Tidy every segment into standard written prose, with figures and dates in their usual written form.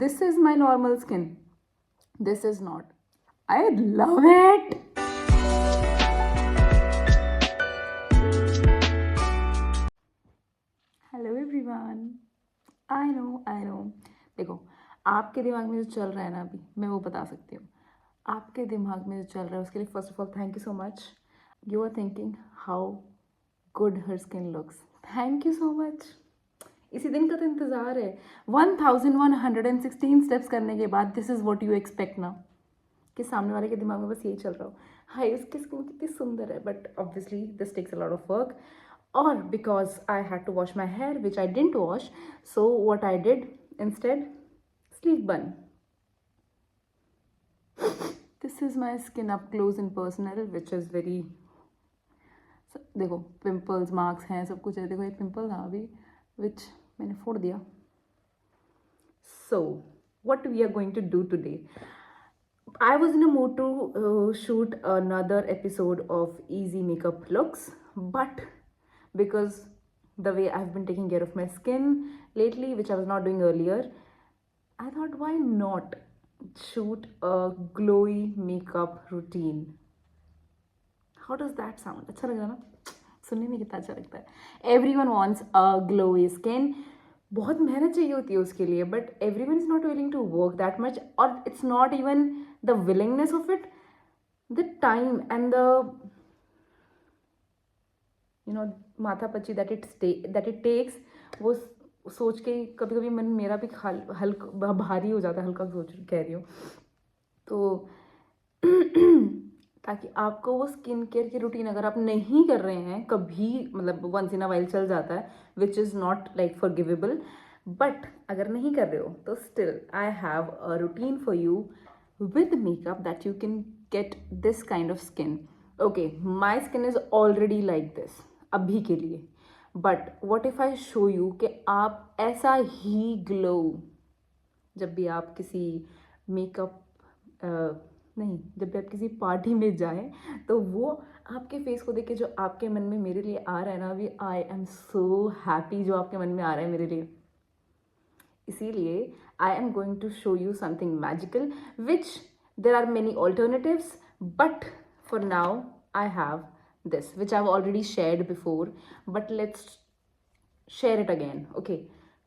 This is my normal skin. This is not. I love it. Hello everyone. I know. देखो, आपके दिमाग में जो चल रहा है ना अभी, मैं वो बता सकती हूँ. आपके दिमाग में जो चल रहा है उसके लिए first of all thank you so much. You are thinking how good her skin looks. Thank you so much. इसी दिन का तो इंतज़ार है. 1116 स्टेप्स करने के बाद this is what you expect ना, कि सामने वाले के दिमाग में बस यही चल रहा हो, हाय उसकी स्किन कितनी सुंदर है. But obviously this takes a lot of work. Or because I had to wash my hair, which I didn't wash, so what I did instead, sleep bun. This is my skin up close and personal, which is very. देखो pimples marks हैं, सब कुछ है. देखो एक pimple था अभी विच मैंने फोड़ दिया. So what we are going to do today, I was in a mood to shoot another episode of Easy Makeup Looks, but because the way I've been taking care of my skin lately, which I was not doing earlier, I thought why not shoot a glowy makeup routine. How does that sound? अच्छा लग रहा ना? सुनने में कितना अच्छा लगता है. Everyone wants a glowy skin. बहुत मेहनत चाहिए होती है उसके लिए, but everyone is not willing to work that much, और it's not even the willingness of it, the time and the माथा पच्ची दैट इट टेक्स. वो सोच के कभी कभी मन मेरा भी हल्का भारी हो जाता है. हल्का सोच कह रही हूँ तो ताकि आपको वो स्किन केयर की रूटीन अगर आप नहीं कर रहे हैं कभी, मतलब वंस इन अ वाइल चल जाता है, which is not like forgivable, but अगर नहीं कर रहे हो तो still I have a routine for you with makeup that you can get this kind of skin. Okay, my skin is already like this अभी के लिए, but what if I show you कि आप ऐसा ही ग्लो जब भी आप किसी मेकअप नहीं, जब भी आप किसी पार्टी में जाएं तो वो आपके फेस को देख के जो आपके मन में मेरे लिए आ रहा है ना, अभी आई एम सो हैप्पी जो आपके मन में आ रहा है मेरे लिए. इसीलिए I am going to show you something magical which there are many alternatives, but for now I have this which I've already shared before, but let's share it again. Okay,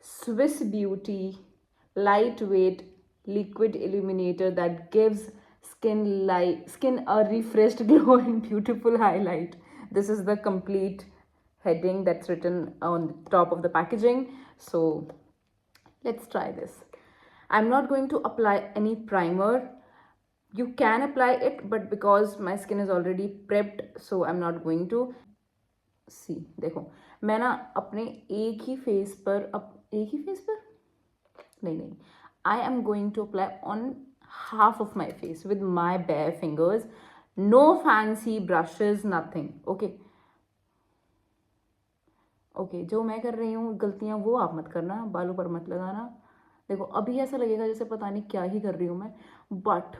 Swiss Beauty lightweight liquid illuminator that gives skin a refreshed glow and beautiful highlight. This is the complete heading that's written on the top of the packaging. So let's try this. I'm not going to apply any primer. You can apply it, but because my skin is already prepped, so I'm not going to. See देखो, मैं ना अपने एक ही face पर नहीं, I am going to apply on half of my face with my bare fingers. No fancy brushes, nothing. Okay, जो मैं कर रही हूँ गलतियाँ वो आप मत करना, बालों पर मत लगाना. देखो अभी ऐसा लगेगा जैसे पता नहीं क्या ही कर रही हूँ मैं, but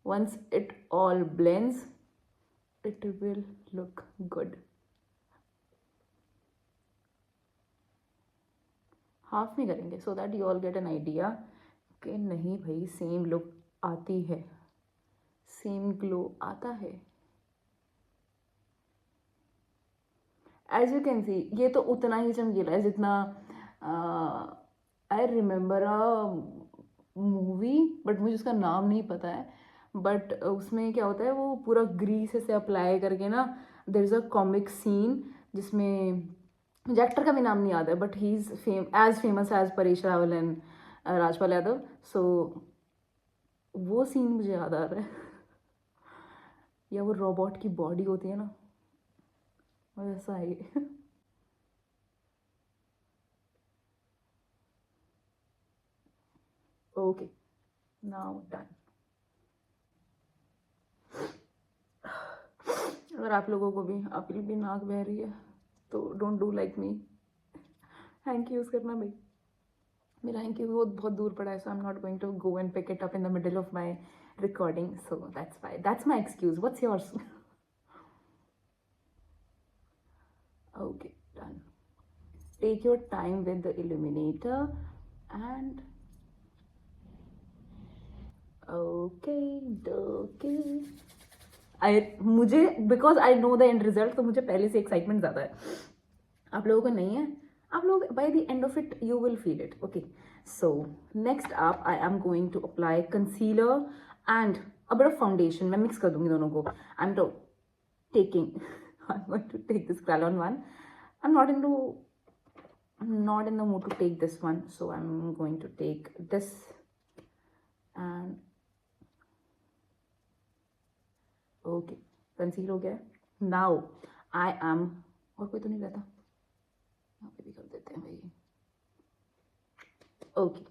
once it all blends it will look good. Half में करेंगे so that you all get an idea कि नहीं भाई सेम लुक आती है, सेम ग्लो आता है. एज यू कैन सी ये तो उतना ही चमकीला है जितना I remember a movie, but मुझे उसका नाम नहीं पता है. बट उसमें क्या होता है, वो पूरा ग्रीस से अप्लाई करके ना, there is a comic scene जिसमें मुझे एक्टर का भी नाम नहीं याद है, but he is as famous as Paresh Rawal and Rajpal Yadav. So वो सीन मुझे याद आ रहा है. या वो रोबोट की बॉडी होती है ना, वैसा है. Okay, now done. अगर आप लोगों को भी आपकी भी नाक बह रही है तो don't do like me. Hanky use करना भाई. मेरा हैंकी बहुत बहुत दूर पड़ा है, so I am not going to go and pick it up in the middle of my recording. So that's why, that's my excuse. What's yours? Okay, done. Take your time with the illuminator and मुझे because I know the end result, तो मुझे पहले से excitement ज़्यादा है, आप लोगों को नहीं है. आप लोग by the end of it you will feel it. Okay, so next up I am going to apply concealer and a bit of foundation. मैं मिक्स कर दूंगी दोनों को. I am taking I'm going to take this Kryolan one. I'm not in the mood to take this one, so I'm going to take this. And okay, conceal हो गया. Now I am, और कोई तो नहीं रहता, यहाँ पे भी कर देते हैं भाई. Okay,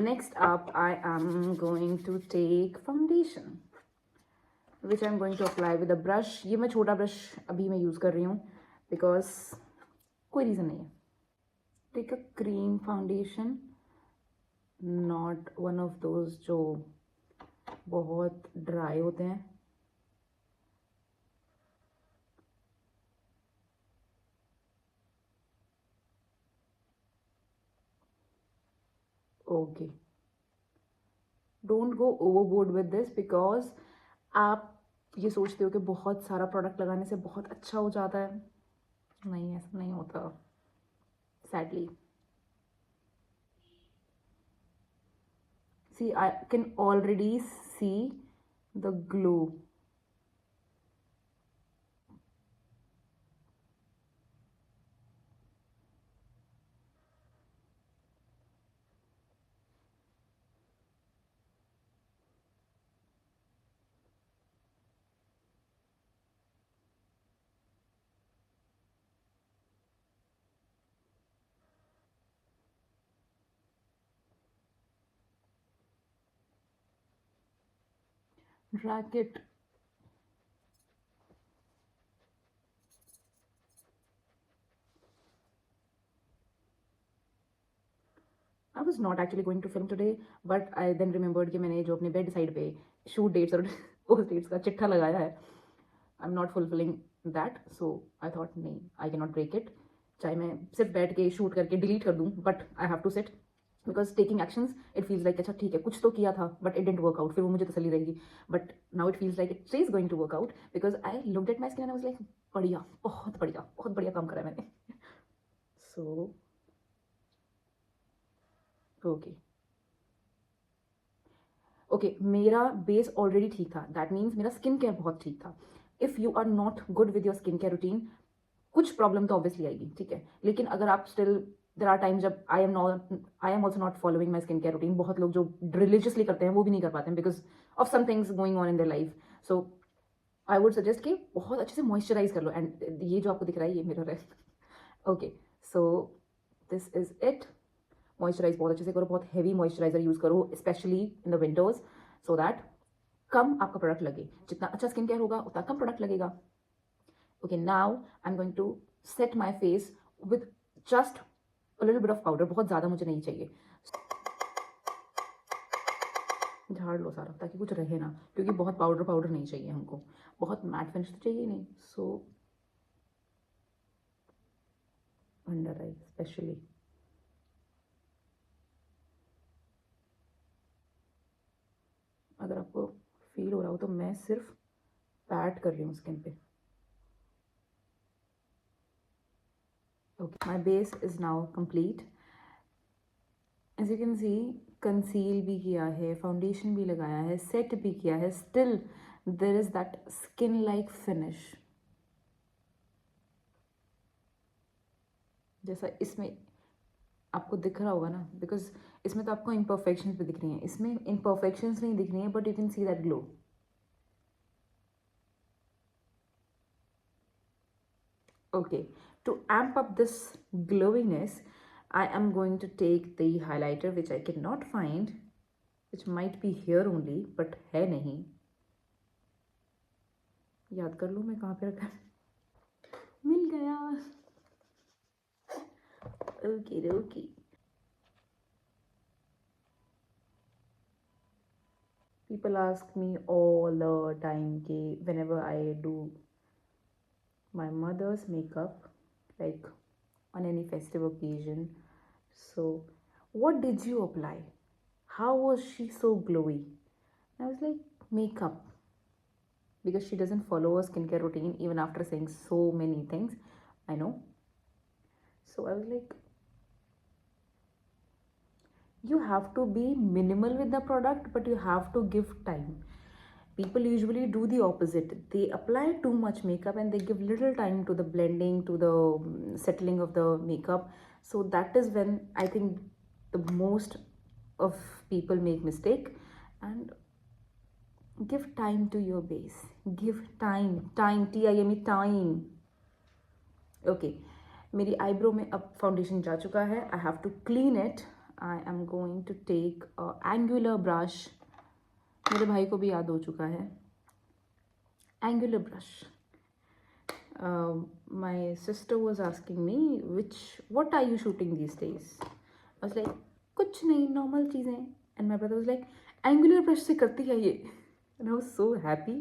next up I am going to take foundation, which I'm going to apply with a brush. ये मैं छोटा ब्रश अभी मैं यूज़ कर रही हूँ because कोई रीज़न नहीं है. Take a cream foundation, not one of those जो बहुत ड्राई होते हैं. Okay, don't go overboard with this because आप ये सोचते हो कि बहुत सारा प्रोडक्ट लगाने से बहुत अच्छा हो जाता है. नहीं, ऐसा नहीं होता sadly. See, I can already see the glow. Racket. I was not actually going to film today, but I then remembered कि मैंने जो अपने बेड साइड पे शूट डेट्स और उस डेट्स का चिट्ठा लगाया है. I am not fulfilling that, so I thought नहीं, I can not break it. चाहे मैं सिर्फ बैठ के शूट करके डिलीट कर दूँ, but I have to sit because taking actions it feels like अच्छा ठीक है कुछ तो किया था but it didn't work out, फिर वो मुझे तसल्ली रहेगी. But now it feels like it is going to work out because I looked at my skin and I was like बढ़िया, बहुत बढ़िया काम करा है मैंने. सो ओके, मेरा बेस ऑलरेडी ठीक था. दैट मीन्स मेरा स्किन केयर बहुत ठीक था. If you are not good with your skin care routine, कुछ प्रॉब्लम तो ऑब्वियसली आएगी, ठीक है. लेकिन अगर आप स्टिल, देर आर टाइम्स जब I am also not following my skin care routine. बहुत लोग जो रिलीजियसली करते हैं वो भी नहीं कर पाते हैं because of some things going on in their life. So I would suggest कि बहुत अच्छे से मॉइस्चराइज कर लो. एंड ये जो आपको दिख रहा है ये मिरर है. Okay, so this is it. Moisturize बहुत अच्छे से करो, बहुत हैवी मॉइस्चराइजर यूज़ करो especially in the winters, so that कम आपका प्रोडक्ट लगे. जितना अच्छा स्किन केयर होगा उतना कम प्रोडक्ट लगेगा. Okay, now I am going to set my face with just a little bit of powder. बहुत ज़्यादा मुझे नहीं चाहिए. झाड़ लो सारा ताकि कुछ रहे ना, क्योंकि बहुत पाउडर नहीं चाहिए हमको. बहुत मैट फिनिश तो चाहिए नहीं. सो अंडर आई स्पेशली. अगर आपको फील हो रहा हो तो मैं सिर्फ पैट कर रही हूँ स्किन पे. Okay, my base is now complete. As you can see, conceal भी किया है, फाउंडेशन भी लगाया है, सेट भी किया है. Still there is that skin like finish जैसा इसमें आपको दिख रहा होगा ना. बिकॉज इसमें तो आपको इम्परफेक्शंस भी दिख रही हैं, इसमें इम्परफेक्शंस नहीं दिख रही हैं, but you can see that glow. Okay, to amp up this glowiness, I am going to take the highlighter which I cannot find, which might be here only, but है नहीं. याद कर लो मैं कहाँ पे रखा. मिल गया. Okay. People ask me all the time कि whenever I do my mother's makeup, like on any festive occasion, so what did you apply? How was she so glowy? I was like, makeup, because she doesn't follow a skincare routine even after saying so many things, I know. So I was like, you have to be minimal with the product, but you have to give time. People usually do the opposite. They apply too much makeup and they give little time to the blending, to the settling of the makeup. So that is when I think the most of people make mistake. And give time to your base. Give time. Time, time, time. Okay, मेरी eyebrow में अब foundation जा चुका है. I have to clean it. I am going to take angular brush. मेरे भाई को भी याद हो चुका है angular brush. My sister was asking me what are you shooting these days? I was like, कुछ नहीं, नॉर्मल चीज़ें. And my brother was like, angular brush से करती है ये. And I was so happy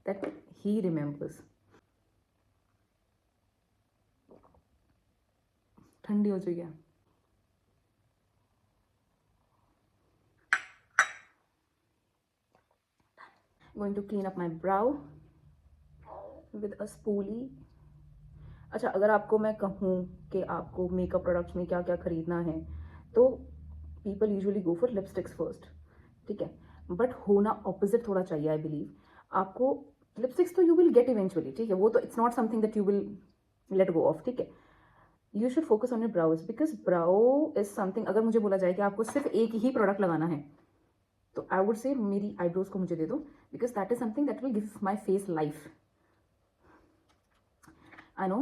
that he remembers. ठंडी हो चुकी है. Going to clean up my brow with a spoolie. अच्छा, अगर आपको मैं कहूँ कि आपको मेकअप प्रोडक्ट्स में क्या क्या खरीदना है, तो people usually go for lipsticks first, ठीक है. बट होना ऑपोजिट थोड़ा चाहिए, आई बिलीव. आपको लिपस्टिक्स तो यू विल गेट इवेंचुअली, ठीक है, वो तो it's not something that you will let go of, ठीक है. You should focus on your browse, because brow is something. अगर मुझे बोला जाए कि आपको सिर्फ एक ही प्रोडक्ट लगाना है, तो आई वुड से मेरी आईब्रोज को मुझे दे दो, because that is something that will give my face life. I know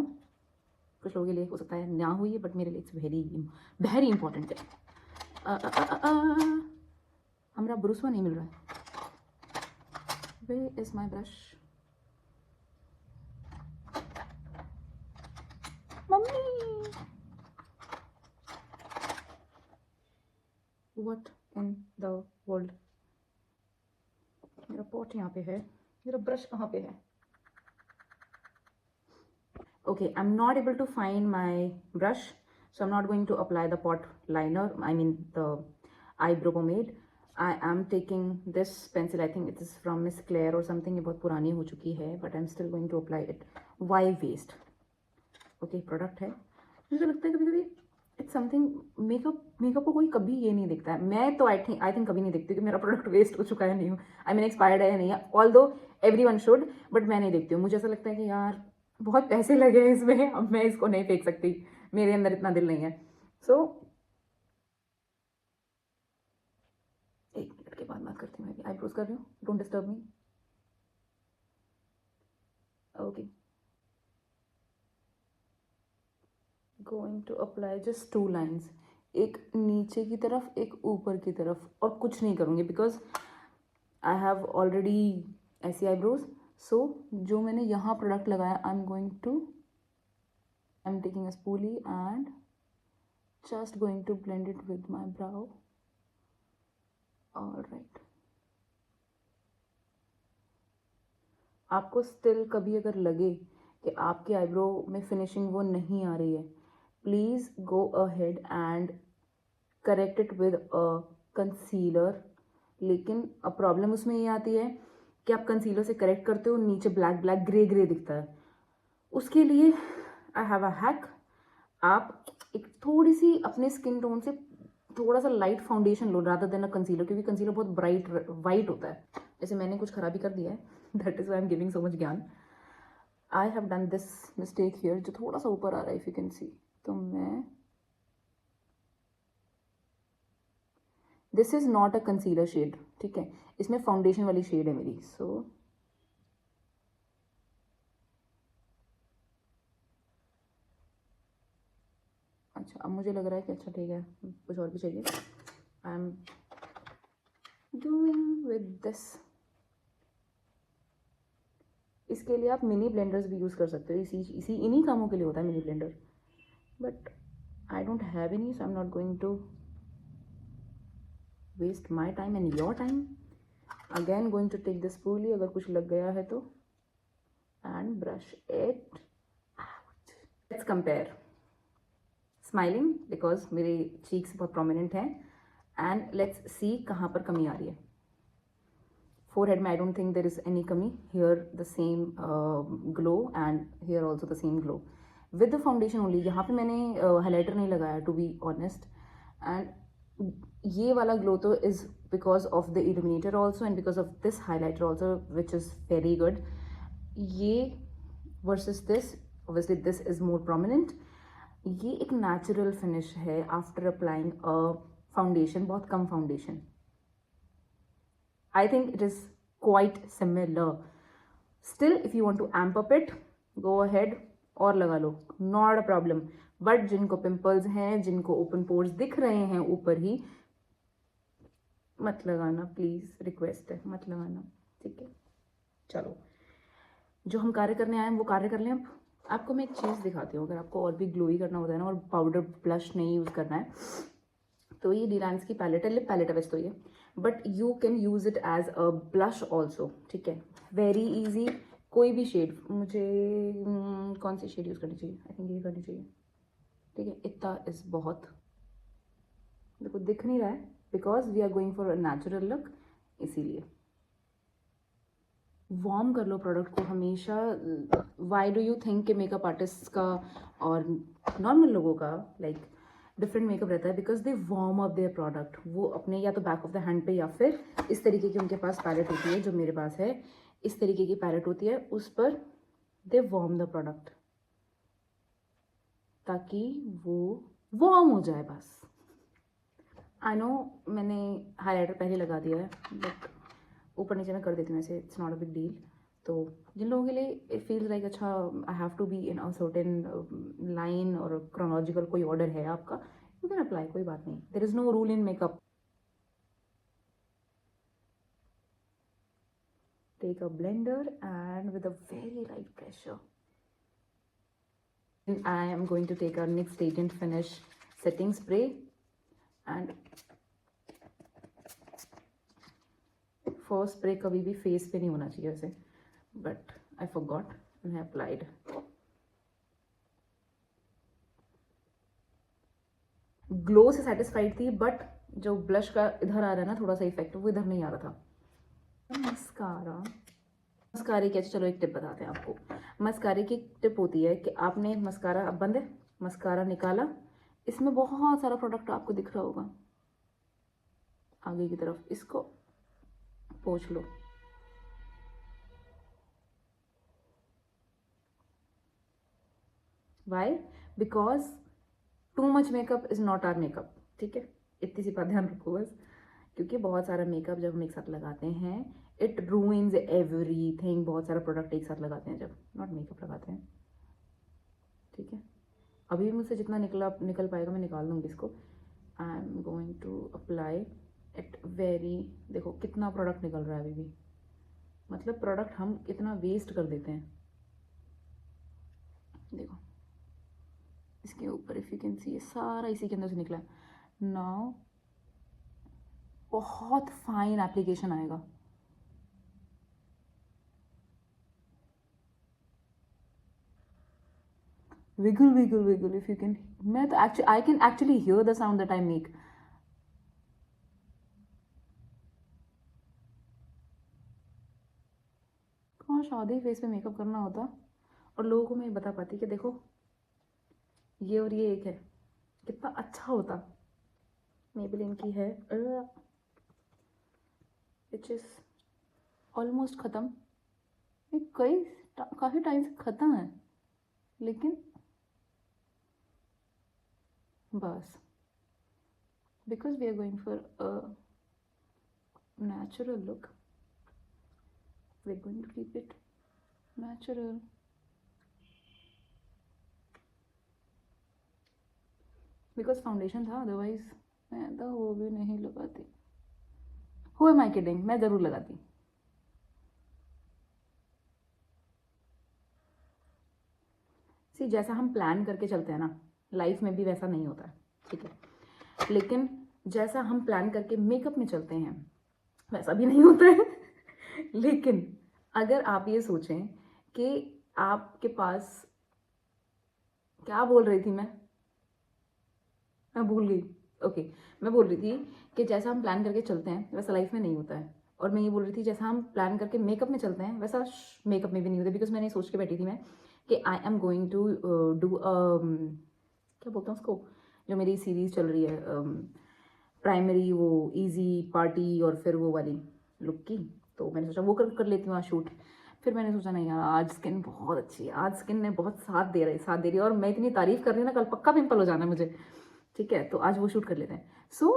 कुछ लोगों के लिए हो सकता है ना हुई है, बट मेरे लिए इट्स वेरी वेरी इंपॉर्टेंट है. हमारा ब्रूसवा नहीं मिल रहा है. Where is my brush? Mummy, what in the world? मेरा पॉट यहाँ पे है, मेरा ब्रश कहाँ पे है? Okay, I'm not able to find my brush, so I'm not going to apply the pot liner, I mean the eyebrow pomade. I am taking this pencil, I think it is from Miss Claire or something. ये बहुत पुरानी हो चुकी है, but I'm still going to apply it. Why waste? Okay, product है. मुझे लगता है कभी कभी इट्स समथिंग, मेकअप को कोई कभी ये नहीं देखता है. मैं तो आई थिंक कभी नहीं देखती कि मेरा प्रोडक्ट वेस्ट हो चुका है नहीं हो, आई मीन एक्सपायर्ड है या नहीं है. ऑल्दो एवरीवन शुड, बट मैं नहीं देखती हूँ. मुझे ऐसा लगता है कि यार बहुत पैसे लगे हैं इसमें, अब मैं इसको नहीं फेंक सकती, मेरे अंदर इतना दिल नहीं है. सो एक मिनट के बाद बात करती हूँ. मैं आईब्रोज कर रही हूँ, don't disturb me. Okay, going to apply just 2 lines, एक नीचे की तरफ, एक ऊपर की तरफ, और कुछ नहीं करूँगी बिकॉज आई हैव ऑलरेडी ऐसी आईब्रोज. सो जो मैंने यहाँ प्रोडक्ट लगाया, I am taking a spoolie and just going to blend it with my brow. All right. आपको स्टिल कभी अगर लगे कि आपके आईब्रो में फिनिशिंग वो नहीं आ रही है, please go ahead and correct it with a concealer. लेकिन अब प्रॉब्लम उसमें ये आती है कि आप कंसीलर से करेक्ट करते हो, नीचे ब्लैक ब्लैक ग्रे ग्रे दिखता है. उसके लिए आई हैव अ हैक. आप एक थोड़ी सी अपने स्किन टोन से थोड़ा सा लाइट फाउंडेशन लो रादर देन अ कंसीलर, क्योंकि कंसीलर बहुत ब्राइट वाइट होता है. जैसे मैंने कुछ खराबी कर दिया है, that is why I am giving so much ज्ञान. I have done this mistake here, जो थोड़ा सा ऊपर आ रहा है, इफ यू कैन सी. तो मैं, this is not a concealer shade, ठीक है, इसमें फाउंडेशन वाली शेड है मेरी. सो अच्छा, अब मुझे लग रहा है कि अच्छा ठीक है, कुछ और भी चाहिए. I am doing with this. इसके लिए आप मिनी ब्लेंडर्स भी यूज़ कर सकते हो, इसी इन्हीं कामों के लिए होता है mini blender. But I don't have any, so I am not going to waste my time and your time. Again going to take this spoolie, अगर कुछ लग गया है तो, and brush it out. Let's compare. Smiling because मेरे cheeks बहुत prominent हैं, and let's see कहाँ पर कमी आ रही है. forehead में I don't think there is any कमी. Here the same glow and here also the same glow. With the foundation only. यहाँ पे मैंने highlighter नहीं लगाया to be honest. And ये वाला glow तो is because of the illuminator also and because of this highlighter also, which is very good. ये versus this, obviously this is more prominent. ये एक natural finish है after applying a foundation, बहुत कम foundation. I think it is quite similar. Still, if you want to amp up it, go ahead और लगा लो, not a problem. But जिनको pimples हैं, जिनको open pores दिख रहे हैं ऊपर ही, मत लगाना प्लीज, रिक्वेस्ट है, मत लगाना, ठीक है. चलो, जो हम कार्य करने आए हैं वो कार्य कर लें. अब आपको मैं एक चीज़ दिखाती हूँ. अगर आपको और भी ग्लोई करना होता है ना और पाउडर ब्लश नहीं यूज़ करना है, तो ये डिलान्स की पैलेट है, लिप पैलेट है वैसे तो ये, but you can use it as a blush also. ठीक है, वेरी इजी. कोई भी शेड, मुझे कौन सी शेड यूज़ करनी चाहिए? आई थिंक ये करनी चाहिए. ठीक है, इतना इस बहुत, देखो दिख नहीं रहा है because we are going for a natural look, इसीलिए वार्म कर लो प्रोडक्ट को हमेशा. वाई डू यू थिंक कि मेकअप आर्टिस्ट का और नॉर्मल लोगों का लाइक डिफरेंट मेकअप रहता है? Because they warm up their product. वो अपने या तो बैक ऑफ द हैंड पे या फिर इस तरीके की उनके पास पैलेट होती है, जो मेरे पास है इस तरीके की पैलेट होती है, उस पर दे वार्म द प्रोडक्ट ताकि वो वार्म हो जाए बस. आई नो मैंने हाईलाइटर पहले लगा दिया है, बट ऊपर नीचे मैं कर देती हूँ ऐसे, it's not a big deal. तो जिन लोगों के लिए इट फील्स लाइक अच्छा I have to be in a certain line और क्रोनोलॉजिकल कोई ऑर्डर है आपका, यू कैन अप्लाई, कोई बात नहीं. There is no rule in makeup. Take a blender and with a very light pressure I am going to take a NYX Radiant Finish setting spray and first spray कभी भी face पे नहीं होना चाहिए वैसे, but I forgot and I applied. Glow से satisfied थी, but जो ब्लश का इधर आ रहा है ना थोड़ा सा इफेक्ट, वो इधर नहीं आ रहा था. मस्कारा, मस्कारे की, चलो एक टिप बताते हैं आपको. मस्कारे की टिप होती है कि आपने मस्कारा, अब बंद है, मस्कारा निकाला, इसमें बहुत सारा प्रोडक्ट आपको दिख रहा होगा आगे की तरफ, इसको पोंछ लो. Why? Because too much makeup is not our makeup. ठीक है, इतनी सी बात ध्यान रखो बस, क्योंकि बहुत सारा मेकअप जब हम एक साथ लगाते हैं इट रूइंस एवरीथिंग. बहुत सारा प्रोडक्ट एक साथ लगाते हैं जब, नॉट मेकअप लगाते हैं. ठीक है, अभी मुझसे जितना निकल पाएगा मैं निकाल दूंगी इसको. I am going to apply it very, देखो कितना प्रोडक्ट निकल रहा है अभी भी, मतलब प्रोडक्ट हम इतना वेस्ट कर देते हैं. देखो इसके ऊपर इफ यू कैन सी, ये सारा इसी के अंदर से निकला. नाउ बहुत फाइन एप्लीकेशन आएगा. Wiggle wiggle wiggle if you can. मैं तो actually I can actually hear the sound that I make. कहाँ शादी फेस पे मेकअप करना होता और लोगों को मैं बता पाती कि देखो ये और ये एक है, कितना अच्छा होता. मेबेलिन की है विच इज ऑलमोस्ट ख़त्म. ये काफ़ी टाइम से ख़त्म है, लेकिन बस because we are going for a natural look, we are going to keep it natural. Because foundation था, अदरवाइज मैं तो वो भी नहीं लगाती. हु एम आई किडिंग, मैं ज़रूर लगाती. सी जैसा हम प्लान करके चलते हैं ना, लाइफ में भी वैसा नहीं होता है. ठीक है, लेकिन जैसा हम प्लान करके मेकअप में चलते हैं वैसा भी नहीं होता है. लेकिन अगर आप ये सोचें कि आपके पास, क्या बोल रही थी मैं भूल गई. ओके, मैं बोल रही थी कि जैसा हम प्लान करके चलते हैं वैसा लाइफ में नहीं होता है. और मैं ये बोल रही थी जैसा हम प्लान करके मेकअप में चलते हैं वैसा मेकअप में भी नहीं होता, बिकॉज मैंने सोच के बैठी थी मैं कि I am going to do क्या बोलते हैं उसको, जो मेरी सीरीज चल रही है प्राइमरी, वो इजी पार्टी और फिर वो वाली लुक की, तो मैंने सोचा वो कर लेती हूँ आज शूट। फिर मैंने सोचा नहीं यार, आज स्किन बहुत अच्छी है, आज स्किन ने बहुत साथ दे रही है, और मैं इतनी तारीफ कर रही हूँ ना, कल पक्का पिंपल हो जाना है मुझे, ठीक है, तो आज वो शूट कर लेते हैं। So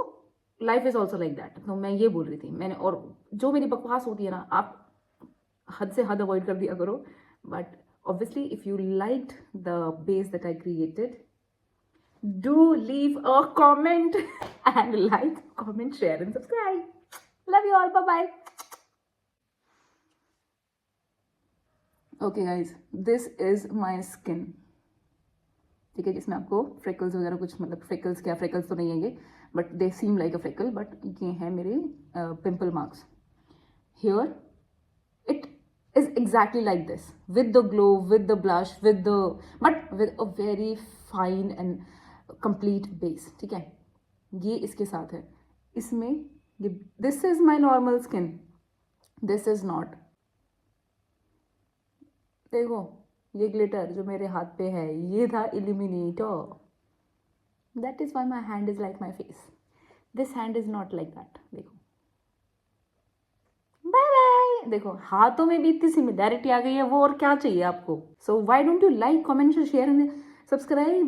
life is also like that. तो मैं ये बोल रही थी मैंने, और जो मेरी बकवास होती है ना, आप हद से हद अवॉइड कर दिया करो, but obviously if you liked the base that I created, do leave a comment and like, comment, share and subscribe. Love you all. Bye bye. Okay guys, this is my skin. ठीक है, जिसमें आपको freckles वगैरह कुछ, मतलब freckles क्या, freckles तो नहीं है ये, but they seem like a freckle, but ये हैं मेरे pimple marks. Here it is exactly like this, with the glow, with the blush, but with a very fine and complete base, ठीक है, ये इसके साथ है। इसमें ये, this is my normal skin, this is not, देखो ये ग्लिटर जो मेरे हाथ पे है ये था illuminator, that is why my hand is like my face, this hand is not like that। देखो, बाय बाय। देखो हाथों में भी इतनी सिमिलैरिटी आ गई है, वो और क्या चाहिए आपको। So why don't you like, comment, share and subscribe.